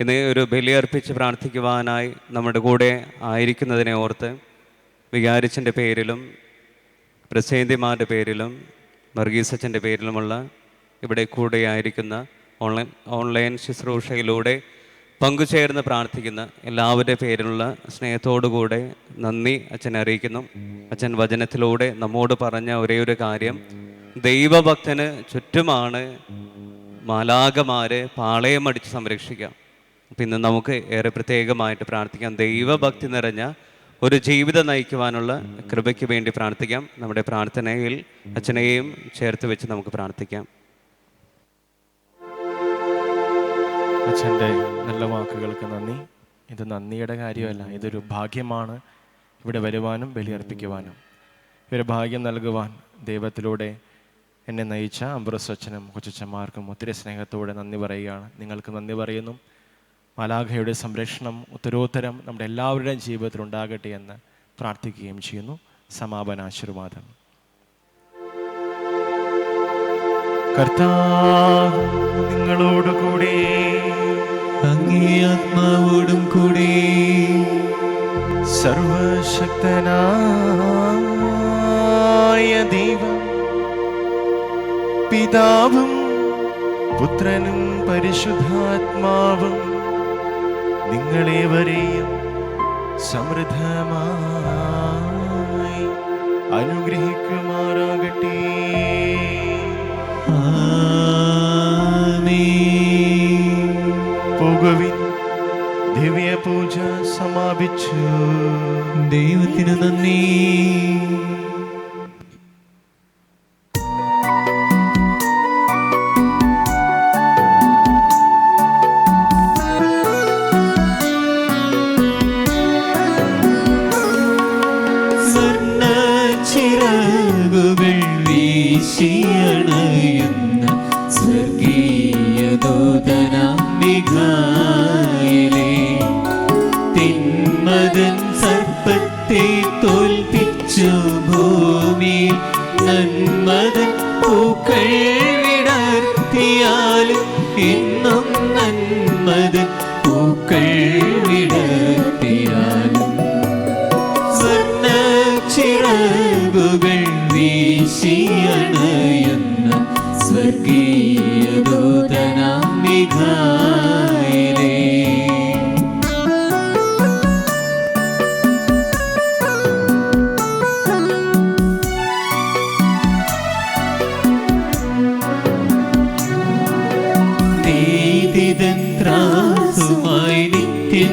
Speaker 6: ഇന്ന് ഒരു ബലിയർപ്പിച്ച് പ്രാർത്ഥിക്കുവാനായി നമ്മുടെ കൂടെ ആയിരിക്കുന്നതിനെ ഓർത്ത് വികാരിച്ചൻ്റെ പേരിലും പ്രസേന്തിമാരുടെ പേരിലും വർഗീസച്ചൻ്റെ പേരിലുമുള്ള ഇവിടെ കൂടെ ആയിരിക്കുന്ന ഓൺലൈൻ ശുശ്രൂഷയിലൂടെ പങ്കുചേർന്ന് പ്രാർത്ഥിക്കുന്ന എല്ലാവരുടെ പേരിലുള്ള സ്നേഹത്തോടുകൂടെ നന്ദി അച്ഛനെ അറിയിക്കുന്നു. അച്ഛൻ വചനത്തിലൂടെ നമ്മോട് പറഞ്ഞ ഒരേ ഒരു കാര്യം, ദൈവഭക്തന് ചുറ്റുമാണ് മാലാഖമാര് പാളയമടിച്ച് സംരക്ഷിക്കാം. അപ്പം ഇന്ന് നമുക്ക് ഏറെ പ്രത്യേകമായിട്ട് പ്രാർത്ഥിക്കാം. ദൈവഭക്തി നിറഞ്ഞ ഒരു ജീവിതം നയിക്കുവാനുള്ള കൃപയ്ക്ക് വേണ്ടി പ്രാർത്ഥിക്കാം. നമ്മുടെ പ്രാർത്ഥനയിൽ അച്ഛനെയും ചേർത്ത് വെച്ച് നമുക്ക് പ്രാർത്ഥിക്കാം.
Speaker 1: അച്ഛൻ്റെ നല്ല വാക്കുകൾക്ക് നന്ദി. ഇത് നന്ദിയുടെ കാര്യമല്ല, ഇതൊരു ഭാഗ്യമാണ് ഇവിടെ വരുവാനും ബലിയർപ്പിക്കുവാനും. ഒരു ഭാഗ്യം നൽകുവാൻ ദൈവത്തിലൂടെ എന്നെ നയിച്ച അംബ്രോസ് അച്ഛനും കൊച്ചച്ചന്മാർക്കും ഒത്തിരി സ്നേഹത്തോടെ നന്ദി പറയുകയാണ്. നിങ്ങൾക്ക് നന്ദി പറയുന്നു. മാലാഖയുടെ സംരക്ഷണം ഉത്തരോത്തരം നമ്മുടെ എല്ലാവരുടെയും ജീവിതത്തിൽ ഉണ്ടാകട്ടെ എന്ന് പ്രാർത്ഥിക്കുകയും ചെയ്യുന്നു. സമാപനാശീർവാദം. കർത്താവ് നിങ്ങളോടുകൂടെ,
Speaker 2: അങ്ങേ ആത്മാവോടും കൂടെ.
Speaker 1: സർവശക്തനായ ദൈവം പിതാവും പുത്രനും പരിശുദ്ധാത്മാവും നിങ്ങളേവരെയും സമൃദ്ധമായി അനുഗ്രഹിക്കുമാറാകട്ടെ. പോകുവിൻ, ദിവ്യ പൂജ സമാപിച്ചു.
Speaker 2: ദൈവത്തിന് നന്ദി. ചിറകുകൾ വീശിയണയുന്ന സ്വർഗീയ ദൂതനാം മിഖായേലേ, തിന്മകൻ സർപ്പത്തെ തോൽപ്പിച്ചു ഭൂമിയിൽ നന്മകൻ പൂക്കൾ വിടർത്തിയാലും എന്നും നന്മകൻ പൂക്കൾ വിടർത്തിയാലും ചിറകുകൾ വീശിയണയുന്ന സ്വർഗീയ ദൂതനാം മിഖായേലേ, നീതിതൻ ത്രാസുമായി നിത്യൻ